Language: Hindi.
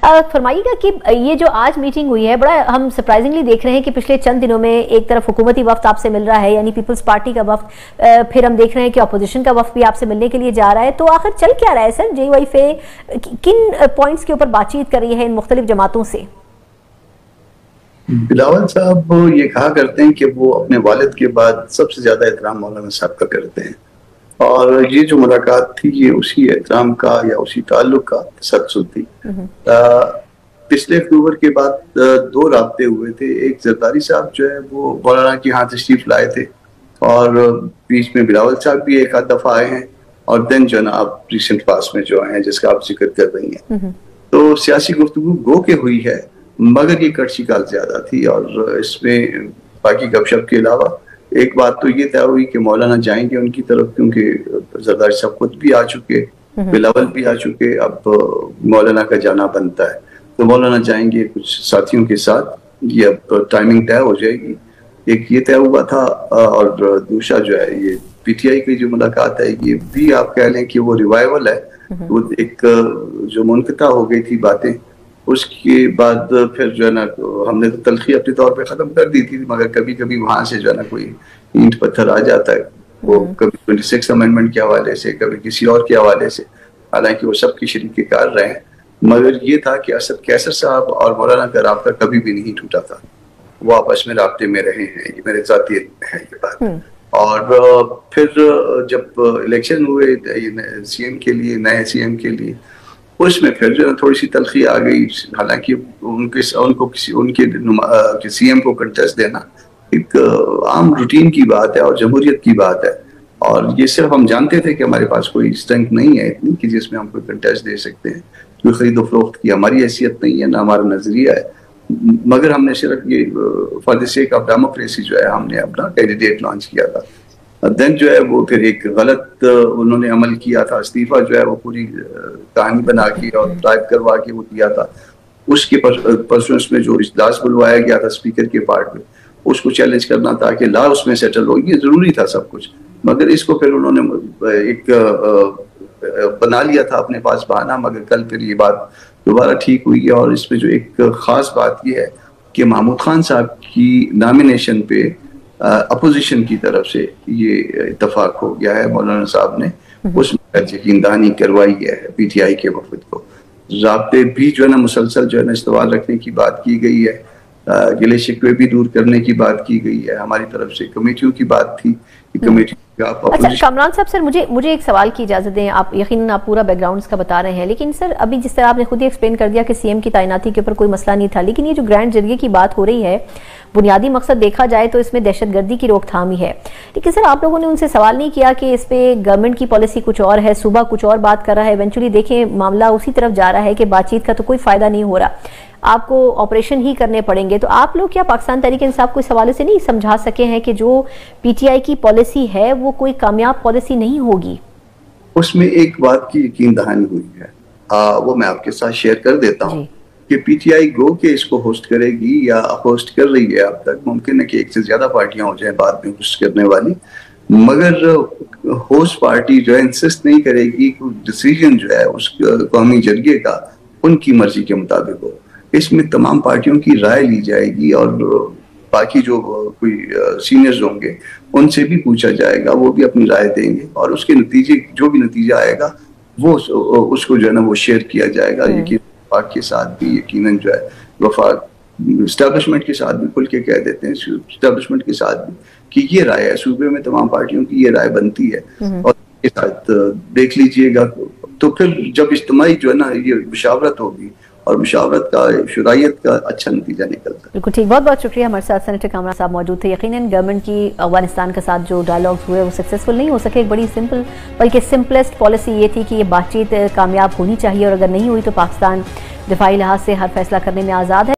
फरमाइएगा कि ये जो आज मीटिंग हुई है, बड़ा हम सरप्राइजिंगली देख रहे हैं कि पिछले चंद दिनों में एक तरफ हुकूमती वफ्द आपसे मिल रहा है, यानी पीपल्स पार्टी का वफ्द, फिर हम देख रहे हैं कि अपोजिशन का वफ्द भी आपसे मिलने के लिए जा रहा है। तो आखिर चल क्या रहा है सर? JYF किन पॉइंट्स के ऊपर बातचीत कर रही है इन मुख्तलिफ जमातों से? बिलावल साहब ये कहा करते हैं कि वो अपने वालिद के बाद सबसे ज्यादा एहतराम मौलाना साहब का करते हैं, और ये जो मुलाकात थी ये उसी एहतराम का या उसी ताल्लुक का तसल्सल थी। पिछले अक्टूबर के बाद दो राब्ते हुए थे। एक जरदारी साहब जो है वो मौलाना के यहाँ तशरीफ लाए थे, और बीच में बिलावल साहब भी एक आध दफा आए हैं, और देन जो ना आप रिसेंट पास में जो आए हैं जिसका आप जिक्र कर रही हैं, तो सियासी गुफ्तगू गो के हुई है, मगर ये कड़छी काल ज्यादा थी। और इसमें बाकी गपशप के अलावा एक बात तो ये तय हुई कि मौलाना जाएंगे उनकी तरफ, क्योंकि जरदारी साहब खुद भी आ चुके, बिलावल भी आ चुके, अब मौलाना का जाना बनता है, तो मौलाना जाएंगे कुछ साथियों के साथ। ये अब टाइमिंग तय हो जाएगी। एक ये तय हुआ था, और दूसरा जो है ये PTI की जो मुलाकात है, ये भी आप कह लें कि वो रिवाइवल है। वो एक जो मुनक़ता हो गई थी बातें, उसके बाद फिर जो है ना हमने तो तलखी अपने तौर पे खत्म कर दी थी, मगर कभी कभी वहां से जो है ना कोई ईंट पत्थर आ जाता है, वो कभी 26 अमेंडमेंट के हवाले से, कभी किसी और के हवाले से, हालांकि वो सबकी शरीक कार रहे हैं। मगर ये था कि असद कैसर साहब और मौलाना का राब्ता कभी भी नहीं टूटा था, वो आपस में राब्ते में रहे हैं, ये मेरे ज़ाती है ये बात। और फिर जब इलेक्शन हुए CM के लिए, नए CM के लिए, उसमें फिर जो है थोड़ी सी तलखी आ गई। हालांकि उनके CM को कंटेस्ट देना एक आम रूटीन की बात है और जमहूरियत की बात है, और ये सिर्फ हम जानते थे कि हमारे पास कोई स्ट्रेंथ नहीं है इतनी कि जिसमें हम कोई कंटेस्ट दे सकते हैं। कोई खरीदो फरोख्त की हमारी हैसियत नहीं है, ना हमारा नजरिया है, मगर हमने सिर्फ ये for the sake of democracy जो है हमने अपना कैंडिडेट लॉन्च किया था। देन जो है वो फिर एक गलत उन्होंने अमल किया था, इस्तीफा जो है वो पूरी कहानी बना के और टाइप करवा के वो किया था। उसके परसों में जो इजलास बुलवाया गया था स्पीकर के पार्ट में, उसको चैलेंज करना था कि ला उसमें सेटल हो, ये जरूरी था सब कुछ, मगर इसको फिर उन्होंने एक बना लिया था अपने पास बहाना। मगर कल फिर ये बात दोबारा ठीक हुई है, और इसमें जो एक खास बात ये है कि महमूद खान साहब की नॉमिनेशन पे अपोजिशन की तरफ से ये इत्तेफाक हो गया है। मौलाना साहब ने उसमें यकीनदहानी करवाई है PTI के वफद को। राब्ते भी जो है ना मुसलसल जो है ना इस्तेमाल रखने की बात की गई है, गिले शिकवे भी दूर करने की बात की गई है। हमारी तरफ से कमेटियों की बात थी कि कमेटी अच्छा कामरान साहब, सर मुझे एक सवाल की इजाजत दें। आप यकीनन आप पूरा बैकग्राउंड इसका बता रहे हैं, लेकिन सर अभी जिस तरह आपने खुद ही एक्सप्लेन कर दिया कि CM की तैनाती के ऊपर कोई मसला नहीं था, लेकिन ये जो ग्रैंड जरिए की बात हो रही है, बुनियादी मकसद देखा जाए तो इसमें दहशतगर्दी की रोकथाम ही है। लेकिन सर आप लोगों ने उनसे सवाल नहीं किया कि इस पे गवर्नमेंट की पॉलिसी कुछ और है, सूबा कुछ और बात कर रहा है, इवेंचुअली देखें मामला उसी तरफ जा रहा है कि बातचीत का तो कोई फायदा नहीं हो रहा, आपको ऑपरेशन ही करने पड़ेंगे। तो आप लोग क्या पाकिस्तान तहरीक इंसाफ को इस हवाले से नहीं समझा सके हैं कि जो PTI की पॉलिसी है वो कोई कामयाब पॉलिसी नहीं होगी? उसमें एक बात की यकीन दहानी हुई है, वो मैं आपके साथ शेयर कर देता हूँ कि PTI गो के इसको होस्ट करेगी या होस्ट कर रही है। अब तक मुमकिन है कि एक से ज्यादा पार्टियां हो जाए बाद में होस्ट करने वाली, मगर होस्ट पार्टी जो है इंसिस्ट नहीं करेगी कि डिसीजन जो है उस कौमी जरिए का उनकी मर्जी के मुताबिक हो। इसमें तमाम पार्टियों की राय ली जाएगी, और बाकी जो कोई सीनियर्स होंगे उनसे भी पूछा जाएगा, वो भी अपनी राय देंगे, और उसके नतीजे जो भी नतीजा आएगा वो उसको जो है ना वो शेयर किया जाएगा। यकीन वफाक के साथ भी यकीनन जो है वफाक एस्टेब्लिशमेंट के साथ भी खुल के कह देते हैं, एस्टेब्लिशमेंट के साथ भी कि ये राय है, सूबे में तमाम पार्टियों की ये राय बनती है, और के साथ देख लीजिएगा। तो फिर जब इज्तिमाई जो है ना ये मुशावरत होगी और मुशावरत का शुरायत का अच्छा नतीजा निकलता है। बिल्कुल ठीक, बहुत बहुत शुक्रिया। हमारे साथ सेनेटर कामरान साहब मौजूद थे। यकीनन गवर्नमेंट की अफगानिस्तान के साथ जो डायलॉग्स हुए वो सक्सेसफुल नहीं हो सके। एक बड़ी सिंपल बल्कि सिंपलेस्ट पॉलिसी ये थी कि ये बातचीत कामयाब होनी चाहिए, और अगर नहीं हुई तो पाकिस्तान दिफाई लिहाज से हर फैसला करने में आज़ाद है।